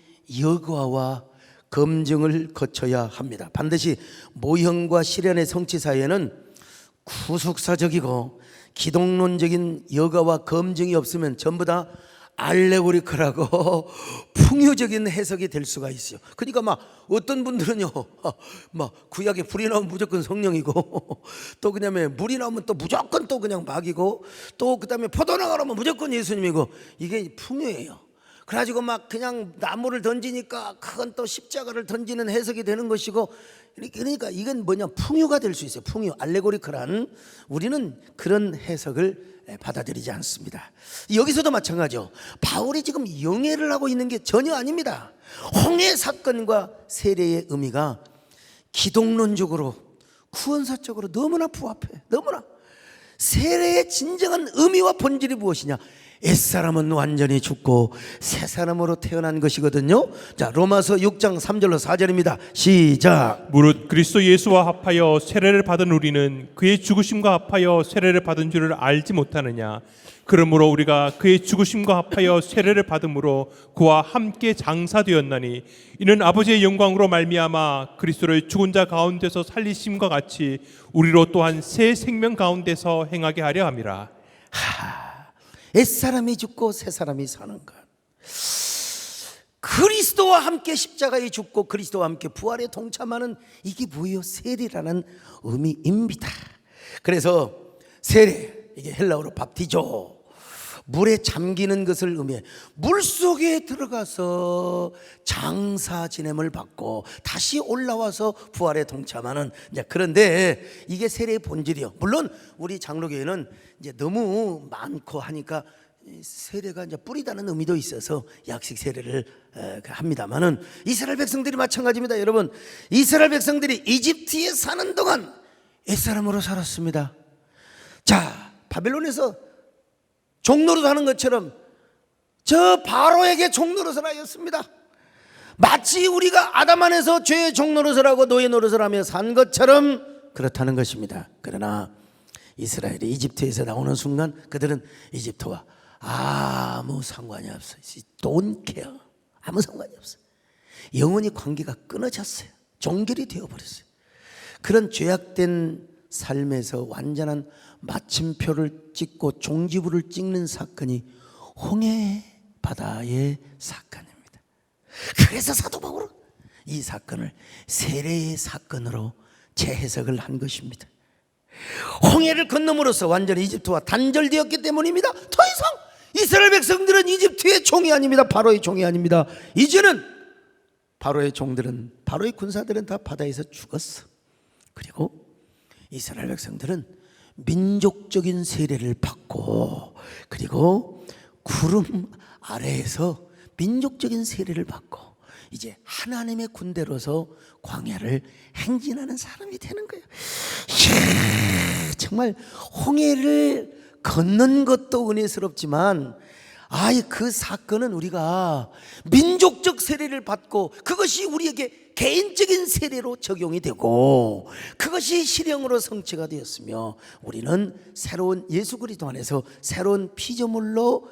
Speaker 1: 여과와 검증을 거쳐야 합니다. 반드시 모형과 실현의 성취 사이에는 구속사적이고 기독론적인 여과와 검증이 없으면 전부 다 알레고리컬하고 풍요적인 해석이 될 수가 있어요. 그러니까 막 어떤 분들은요, 막 구약에 불이 나오면 무조건 성령이고, 또 그다음에 물이 나오면 또 무조건 또 그냥 마귀고, 또 그다음에 포도 나가면 무조건 예수님이고, 이게 풍요예요. 그래가지고 막 그냥 나무를 던지니까 그건 또 십자가를 던지는 해석이 되는 것이고, 그러니까 이건 뭐냐, 풍요가 될 수 있어요. 풍요, 알레고리컬한. 우리는 그런 해석을 받아들이지 않습니다. 여기서도 마찬가지죠. 바울이 지금 영예를 하고 있는 게 전혀 아닙니다. 홍해 사건과 세례의 의미가 기독론적으로 구원사적으로 너무나 부합해. 너무나. 세례의 진정한 의미와 본질이 무엇이냐? 옛사람은 완전히 죽고 새 사람으로 태어난 것이거든요. 자, 로마서 6장 3절로 4절입니다. 시작.
Speaker 2: 무릇 그리스도 예수와 합하여 세례를 받은 우리는 그의 죽으심과 합하여 세례를 받은 줄을 알지 못하느냐? 그러므로 우리가 그의 죽으심과 합하여 세례를 받음으로 그와 함께 장사되었나니 이는 아버지의 영광으로 말미암아 그리스도를 죽은 자 가운데서 살리심과 같이 우리로 또한 새 생명 가운데서 행하게 하려 함이라.
Speaker 1: 옛사람이 죽고 새사람이 사는 것, 그리스도와 함께 십자가에 죽고 그리스도와 함께 부활에 동참하는, 이게 뭐예요? 세례라는 의미입니다. 그래서 세례, 이게 헬라어로 밥티조, 물에 잠기는 것을 의미해. 물속에 들어가서 장사 지냄을 받고 다시 올라와서 부활에 동참하는, 그런데 이게 세례의 본질이요. 물론 우리 장로교회는 이제 너무 많고 하니까 세례가 이제 뿌리다는 의미도 있어서 약식 세례를 합니다만은, 이스라엘 백성들이 마찬가지입니다. 여러분, 이스라엘 백성들이 이집트에 사는 동안 옛사람으로 살았습니다. 자, 바벨론에서 종노릇 하는 것처럼 저 바로에게 종노릇을 하였습니다. 마치 우리가 아담 안에서 죄의 종노릇을 하고 노예 노릇을 하며 산 것처럼 그렇다는 것입니다. 그러나 이스라엘이 이집트에서 나오는 순간 그들은 이집트와 아무 상관이 없어요. Don't care. 아무 상관이 없어요. 영원히 관계가 끊어졌어요. 종결이 되어버렸어요. 그런 죄악된 삶에서 완전한 마침표를 찍고 종지부를 찍는 사건이 홍해 바다의 사건입니다. 그래서 사도 바울은 이 사건을 세례의 사건으로 재해석을 한 것입니다. 홍해를 건너므로써 완전히 이집트와 단절되었기 때문입니다. 더 이상 이스라엘 백성들은 이집트의 종이 아닙니다. 바로의 종이 아닙니다. 이제는 바로의 종들은, 바로의 군사들은 다 바다에서 죽었어. 그리고 이스라엘 백성들은 민족적인 세례를 받고, 그리고 구름 아래에서 민족적인 세례를 받고 이제 하나님의 군대로서 광야를 행진하는 사람이 되는 거예요. 이야, 정말 홍해를 걷는 것도 은혜스럽지만, 그 사건은 우리가 민족적 세례를 받고 그것이 우리에게 개인적인 세례로 적용이 되고 그것이 실형으로 성취가 되었으며, 우리는 새로운 예수 그리스도 안에서 새로운 피조물로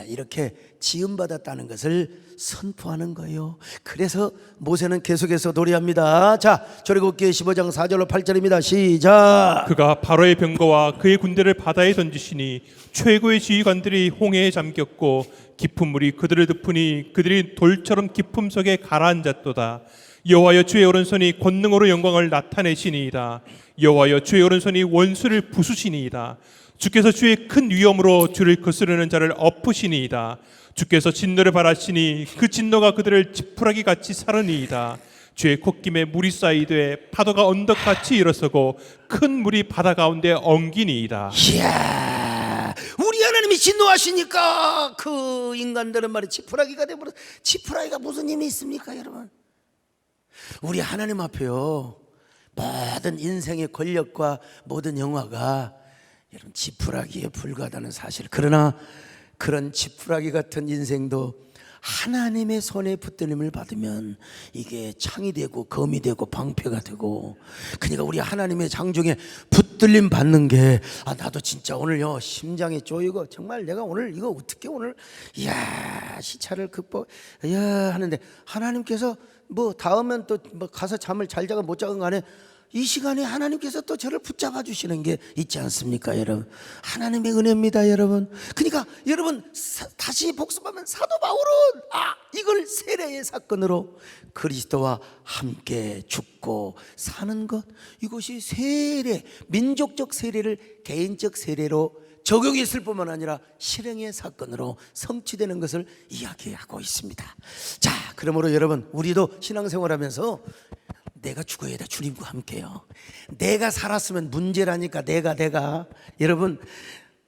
Speaker 1: 이렇게 지음받았다는 것을 선포하는 거예요. 그래서 모세는 계속해서 노래합니다. 자, 출애굽기 15장 4절로 8절입니다. 시작.
Speaker 2: 그가 바로의 병거와 그의 군대를 바다에 던지시니 최고의 지휘관들이 홍해에 잠겼고 깊은 물이 그들을 덮으니 그들이 돌처럼 깊음 속에 가라앉았도다. 여호와여 주의 오른손이 권능으로 영광을 나타내시니이다. 여호와여 주의 오른손이 원수를 부수시니이다. 주께서 주의 큰 위엄으로 주를 거스르는 자를 엎으시니이다. 주께서 진노를 발하시니 그 진노가 그들을 지푸라기 같이 사르니이다. 주의 콧김에 물이 쌓이되 파도가 언덕같이 일어서고 큰 물이 바다 가운데 엉기니이다.
Speaker 1: 이야, 우리 하나님이 진노하시니까 그 인간들은 말이 지푸라기가 되어버렸어. 지푸라기가 무슨 힘이 있습니까, 여러분? 우리 하나님 앞에요, 모든 인생의 권력과 모든 영화가 여러분 지푸라기에 불과하다는 사실. 그러나 그런 지푸라기 같은 인생도 하나님의 손에 붙들림을 받으면 이게 창이 되고 검이 되고 방패가 되고, 그러니까 우리 하나님의 장중에 붙들림 받는 게 나도 진짜 오늘요 심장이 쪼이고 정말 내가 오늘 이거 어떻게 오늘 이야 시차를 극복 이야 하는데, 하나님께서 뭐 다음엔 또 뭐 가서 잠을 잘 자건 못 자건 간에 이 시간에 하나님께서 또 저를 붙잡아 주시는 게 있지 않습니까, 여러분? 하나님의 은혜입니다, 여러분. 그러니까 여러분 다시 복습하면 사도 바울은 이걸 세례의 사건으로 그리스도와 함께 죽고 사는 것, 이것이 세례, 민족적 세례를 개인적 세례로 적용했을 뿐만 아니라 실행의 사건으로 성취되는 것을 이야기하고 있습니다. 자, 그러므로 여러분 우리도 신앙생활하면서 내가 죽어야 돼, 주님과 함께요. 내가 살았으면 문제라니까. 내가 여러분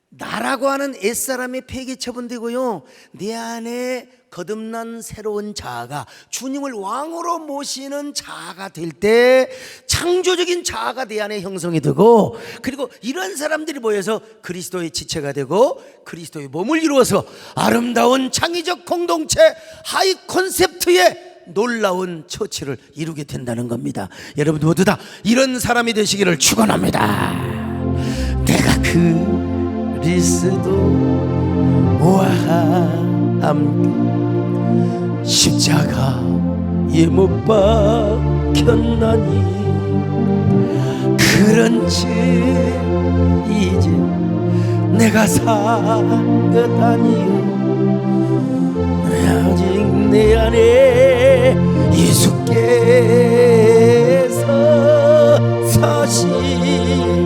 Speaker 1: 나라고 하는 옛사람이 폐기 처분되고요, 내 안에 거듭난 새로운 자아가 주님을 왕으로 모시는 자아가 될 때 창조적인 자아가 내 안에 형성이 되고, 그리고 이런 사람들이 모여서 그리스도의 지체가 되고 그리스도의 몸을 이루어서 아름다운 창의적 공동체 하이 콘셉트의 놀라운 처치를 이루게 된다는 겁니다. 여러분 모두 다 이런 사람이 되시기를 축원합니다. 내가 그리스도와 함께 십자가에 못 박혔나니, 그런즉 이제 내가 산 것 아니요, 아직 내 안에 예수께서 사시는.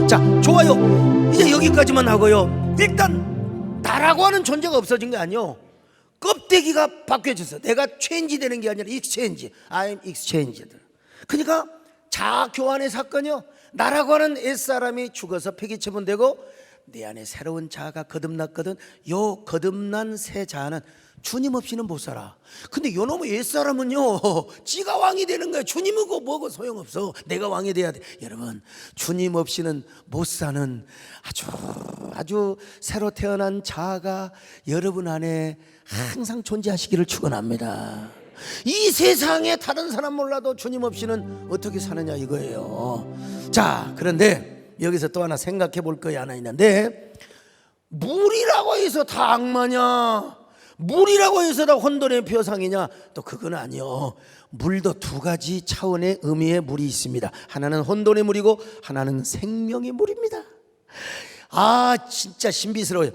Speaker 1: 자, 좋아요. 이제 여기까지만 하고요. 일단 나라고 하는 존재가 없어진 게 아니요, 껍데기가 바뀌어졌어. 내가 체인지 되는 게 아니라 익스체인지. I'm exchanged. 그러니까 자아 교환의 사건이요, 나라고 하는 옛사람이 죽어서 폐기 처분되고 내 안에 새로운 자아가 거듭났거든. 요 거듭난 새 자아는 주님 없이는 못 살아. 근데 요놈의 옛사람은요 지가 왕이 되는 거야. 주님이고 뭐고 소용없어. 내가 왕이 돼야 돼. 여러분 주님 없이는 못 사는 아주 새로 태어난 자아가 여러분 안에 항상 존재하시기를 축원합니다. 이 세상에 다른 사람 몰라도 주님 없이는 어떻게 사느냐 이거예요. 자, 그런데 여기서 또 하나 생각해 볼 거 하나 있는데, 물이라고 해서 다 악마냐, 물이라고 해서 다 혼돈의 표상이냐, 또 그건 아니요. 물도 두 가지 차원의 의미의 물이 있습니다. 하나는 혼돈의 물이고 하나는 생명의 물입니다. 진짜 신비스러워요.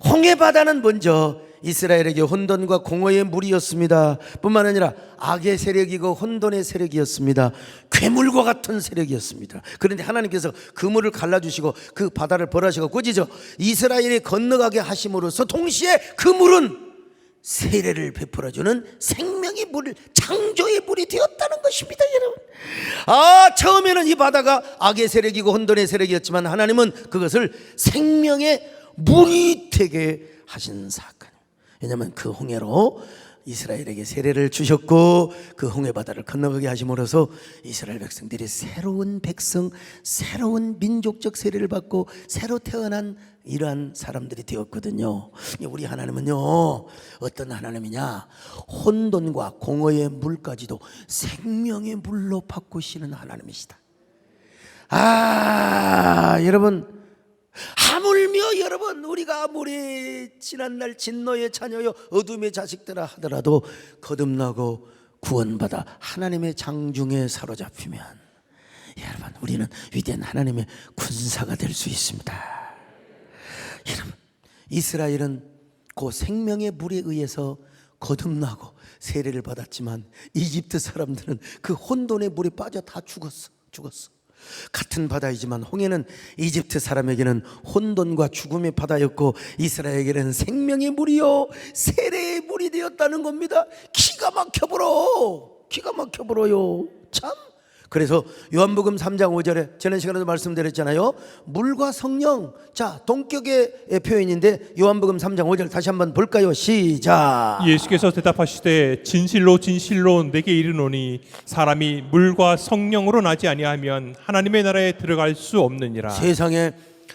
Speaker 1: 홍해바다는 먼저 이스라엘에게 혼돈과 공허의 물이었습니다. 뿐만 아니라 악의 세력이고 혼돈의 세력이었습니다. 괴물과 같은 세력이었습니다. 그런데 하나님께서 그 물을 갈라주시고 그 바다를 벌하시고 꾸짖어 이스라엘이 건너가게 하심으로써 동시에 그 물은 세례를 베풀어주는 생명의 물, 창조의 물이 되었다는 것입니다, 여러분. 처음에는 이 바다가 악의 세력이고 혼돈의 세력이었지만 하나님은 그것을 생명의 물이 되게 하신 사건. 왜냐하면 그 홍해로 이스라엘에게 세례를 주셨고 그 홍해 바다를 건너가게 하심으로써 이스라엘 백성들이 새로운 백성, 새로운 민족적 세례를 받고 새로 태어난 이러한 사람들이 되었거든요. 우리 하나님은요 어떤 하나님이냐, 혼돈과 공허의 물까지도 생명의 물로 바꾸시는 하나님이시다. 여러분, 하물며 여러분 우리가 아무리 지난날 진노의 자녀요 어둠의 자식들아 하더라도 거듭나고 구원받아 하나님의 장중에 사로잡히면 여러분 우리는 위대한 하나님의 군사가 될 수 있습니다. 여러분, 이스라엘은 그 생명의 물에 의해서 거듭나고 세례를 받았지만 이집트 사람들은 그 혼돈의 물에 빠져 다 죽었어. 같은 바다이지만 홍해는 이집트 사람에게는 혼돈과 죽음의 바다였고 이스라엘에게는 생명의 물이요 세례의 물이 되었다는 겁니다. 기가 막혀버려요. 참. 그래서 요한복음 3장 5절에 지난 시간에도 말씀드렸잖아요. 물과 성령, 자 동격의 표현인데 요한복음 3장 5절 다시 한번 볼까요? 시작.
Speaker 2: 예수께서 대답하시되 진실로 진실로 내게 이르노니 사람이 물과 성령으로 나지 아니하면 하나님의 나라에 들어갈 수 없느니라.
Speaker 1: 세상에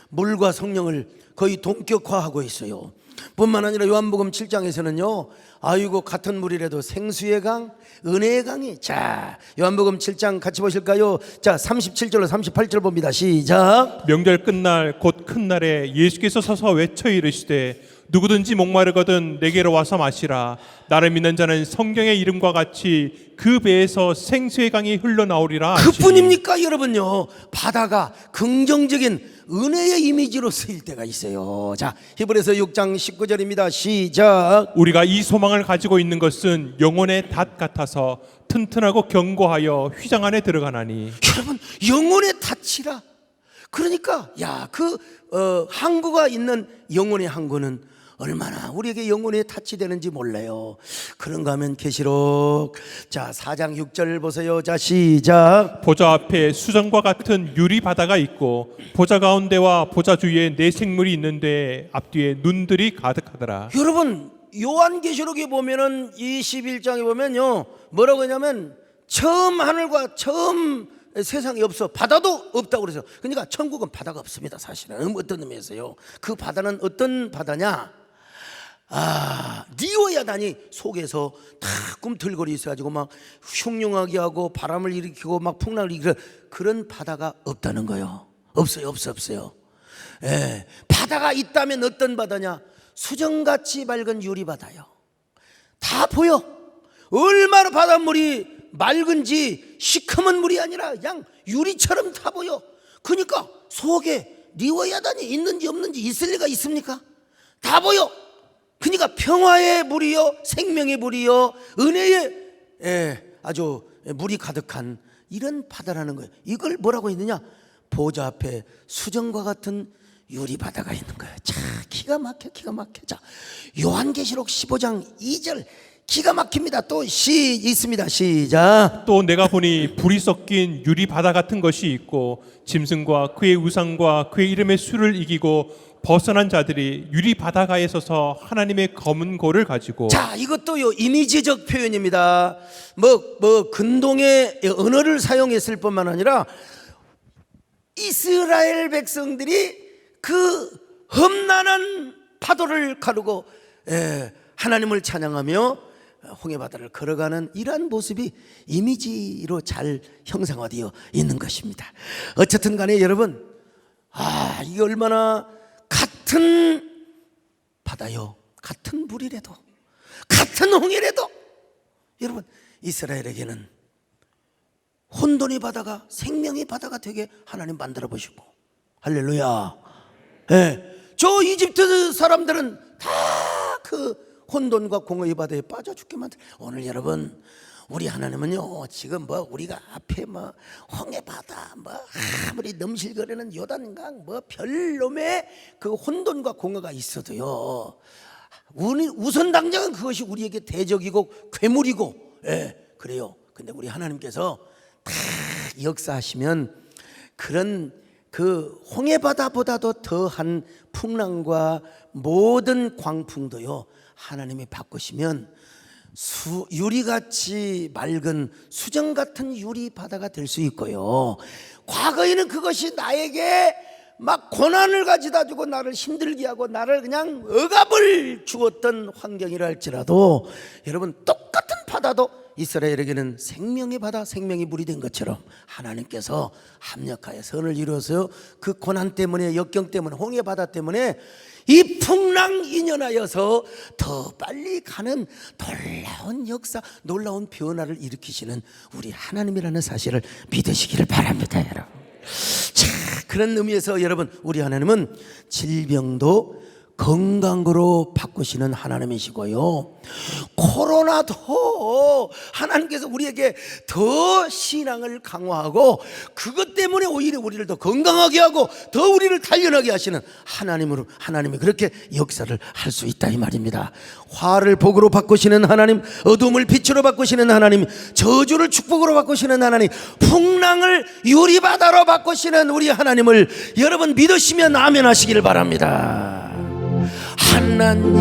Speaker 1: 물과 성령을 거의 동격화하고 있어요. 뿐만 아니라 요한복음 7장에서는요, 아이고 같은 물이라도 생수의 강, 은혜의 강이. 자, 요한복음 7장 같이 보실까요? 자, 37절로 38절 봅니다. 시작.
Speaker 2: 명절 끝날 곧 큰 날에 예수께서 서서 외쳐 이르시되 누구든지 목마르거든 내게로 와서 마시라. 나를 믿는 자는 성경의 이름과 같이 그 배에서 생수의 강이 흘러나오리라 하시니.
Speaker 1: 그뿐입니까 여러분요? 바다가 긍정적인 은혜의 이미지로 쓰일 때가 있어요. 자, 히브리서 6장 19절입니다. 시작.
Speaker 2: 우리가 이 소망을 가지고 있는 것은 영혼의 닷 같아서 튼튼하고 견고하여 휘장 안에 들어가나니.
Speaker 1: 여러분, 영혼의 닻이라. 그러니까 항구가 있는 영혼의 항구는 얼마나 우리에게 영혼의 닻이 되는지 몰라요. 그런가 하면 계시록 자 4장 6절 보세요. 자 시작.
Speaker 2: 보좌 앞에 수정과 같은 유리 바다가 있고 보좌 가운데와 보좌 주위에 네 생물이 있는데 앞뒤에 눈들이 가득하더라.
Speaker 1: 여러분, 요한계시록에 보면은 21장에 보면요, 뭐라고 하냐면 처음 하늘과 처음 세상이 없어, 바다도 없다고 그래서. 그러니까 천국은 바다가 없습니다. 사실은 어떤 의미에서요. 그 바다는 어떤 바다냐? 니오야단이 속에서 다 꿈틀거리 있어가지고 막 흉흉하게 하고 바람을 일으키고 막 풍랑을 일으키고 그런 바다가 없다는 거예요. 없어요. 예, 바다가 있다면 어떤 바다냐? 수정같이 맑은 유리바다요. 다 보여. 얼마나 바닷물이 맑은지, 시커먼 물이 아니라 그냥 유리처럼 다 보여. 그러니까 속에 니오야단이 있는지 없는지 있을 리가 있습니까? 다 보여. 그러니까 평화의 물이요, 생명의 물이요, 은혜의 아주 물이 가득한 이런 바다라는 거예요. 이걸 뭐라고 했느냐? 보좌 앞에 수정과 같은 유리 바다가 있는 거예요. 자, 기가 막혀. 자, 요한계시록 15장 2절 기가 막힙니다. 또 있습니다. 시작.
Speaker 2: 또 내가 보니 불이 섞인 유리 바다 같은 것이 있고 짐승과 그의 우상과 그의 이름의 수를 이기고 벗어난 자들이 유리 바다가에 서서 하나님의 검은 고를 가지고.
Speaker 1: 자, 이것도요 이미지적 표현입니다. 근동의 언어를 사용했을 뿐만 아니라 이스라엘 백성들이 그 험난한 파도를 가르고 하나님을 찬양하며 홍해바다를 걸어가는 이러한 모습이 이미지로 잘 형상화되어 있는 것입니다. 어쨌든 간에 여러분, 이게 얼마나 같은 바다요, 같은 물이라도, 같은 홍해라도, 여러분, 이스라엘에게는 혼돈의 바다가 생명의 바다가 되게 하나님 만들어 보시고, 할렐루야. 저 이집트 사람들은 다 그 혼돈과 공허의 바다에 빠져 죽게 만들. 오늘 여러분, 우리 하나님은요, 지금 우리가 앞에 홍해바다, 아무리 넘실거리는 요단강, 별놈의 그 혼돈과 공허가 있어도요, 우선 당장은 그것이 우리에게 대적이고 괴물이고, 그래요. 근데 우리 하나님께서 다 역사하시면 그런 그 홍해바다보다도 더한 풍랑과 모든 광풍도요, 하나님이 바꾸시면 유리같이 맑은 수정 같은 유리 바다가 될 수 있고요. 과거에는 그것이 나에게 막 고난을 가져다 주고 나를 힘들게 하고 나를 그냥 억압을 주었던 환경이라 할지라도, 여러분, 똑같은 바다도 이스라엘에게는 생명의 바다, 생명의 물이 된 것처럼 하나님께서 합력하여 선을 이루어서 그 고난 때문에, 역경 때문에, 홍해 바다 때문에 이 풍랑 인연하여서 더 빨리 가는 놀라운 역사, 놀라운 변화를 일으키시는 우리 하나님이라는 사실을 믿으시기를 바랍니다, 여러분. 자, 그런 의미에서 여러분, 우리 하나님은 질병도 건강으로 바꾸시는 하나님이시고요, 코로나도 하나님께서 우리에게 더 신앙을 강화하고 그것 때문에 오히려 우리를 더 건강하게 하고 더 우리를 단련하게 하시는 하나님이 그렇게 역사를 할 수 있다 이 말입니다. 화를 복으로 바꾸시는 하나님, 어둠을 빛으로 바꾸시는 하나님, 저주를 축복으로 바꾸시는 하나님, 풍랑을 유리바다로 바꾸시는 우리 하나님을 여러분 믿으시면 아멘 하시기를 바랍니다. 하나님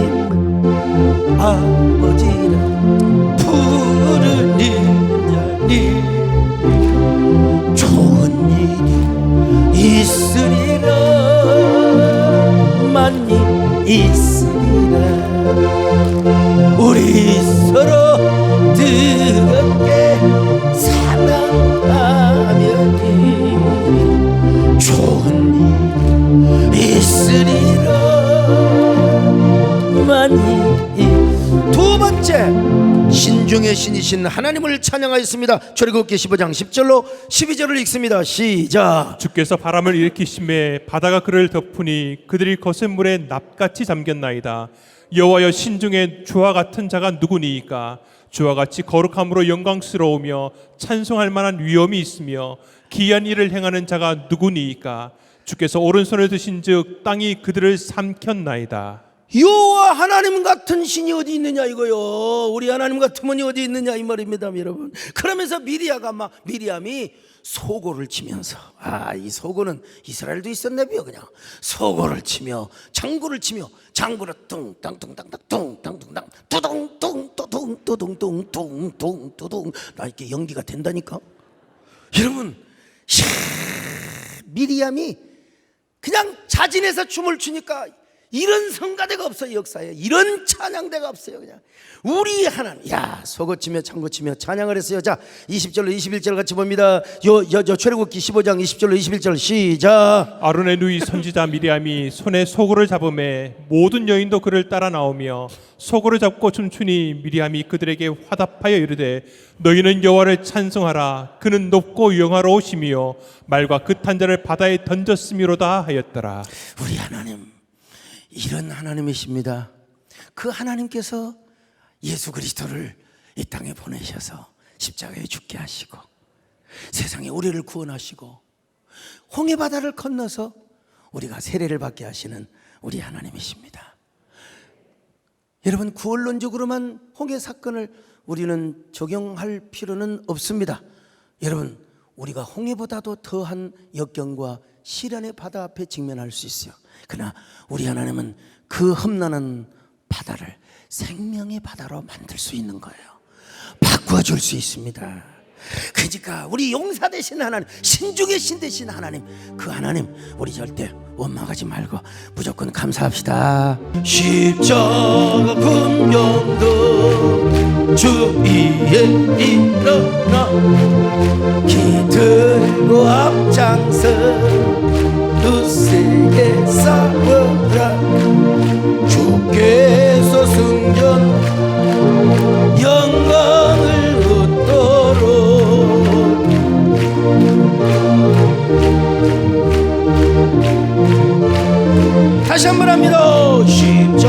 Speaker 1: 아버지를 부르는 자니 좋은 일이 있으리라, 만일 있으리라. 신중의 신이신 하나님을 찬양하였습니다. 출애굽기 15장 10절로 12절을 읽습니다. 시작.
Speaker 2: 주께서 바람을 일으키심에 바다가 그를 덮으니 그들이 거센 물에 납같이 잠겼나이다. 여호와여, 신중의 주와 같은 자가 누구니이까? 주와 같이 거룩함으로 영광스러우며 찬송할 만한 위엄이 있으며 기이한 일을 행하는 자가 누구니이까? 주께서 오른손을 드신즉 땅이 그들을 삼켰나이다.
Speaker 1: 여호와 하나님 같은 신이 어디 있느냐 이거요. 우리 하나님 같은 분이 어디 있느냐 이 말입니다, 여러분. 그러면서 미리암이 소고를 치면서, 이 소고는 이스라엘도 있었네비요. 그냥 소고를 치며 장구를 치며, 장구를 뚱땅뚱땅땅 뚱땅뚱땅 뚜둥뚱뚜둥뚜둥뚱뚱뚱뚱 나 이렇게 연기가 된다니까. 여러분, 미리암이 그냥 자진해서 춤을 추니까 이런 성가대가 없어요. 역사에 이런 찬양대가 없어요. 그냥 우리 하나님, 소고치며 장구치며 찬양을 했어요. 자, 20절로 21절 같이 봅니다. 출애굽기 15장 20절로 21절 시작.
Speaker 2: 아론의 누이 선지자 미리암이 손에 소고를 잡음에 모든 여인도 그를 따라 나오며 소고를 잡고 춤추니 미리암이 그들에게 화답하여 이르되 너희는 여호와를 찬송하라. 그는 높고 영화로우시며 말과 그 탄자를 바다에 던졌음이로다 하였더라.
Speaker 1: 우리 하나님 이런 하나님이십니다. 그 하나님께서 예수 그리스도를 이 땅에 보내셔서 십자가에 죽게 하시고 세상에 우리를 구원하시고 홍해 바다를 건너서 우리가 세례를 받게 하시는 우리 하나님이십니다. 여러분, 구원론적으로만 홍해 사건을 우리는 적용할 필요는 없습니다. 여러분, 우리가 홍해보다도 더한 역경과 시련의 바다 앞에 직면할 수 있어요. 그러나 우리 하나님은 그 험난한 바다를 생명의 바다로 만들 수 있는 거예요. 바꿔줄 수 있습니다. 그러니까 우리 용사 되신 하나님, 신중의 신 되신 하나님, 그 하나님 우리 절대 원망하지 말고 무조건 감사합시다. 십자가 군병들 주위에 일어나 기들고 앞장서 두세게 싸워라. 주께서 승전 영광을 얻도록. 다시 한번 합니다. 십자가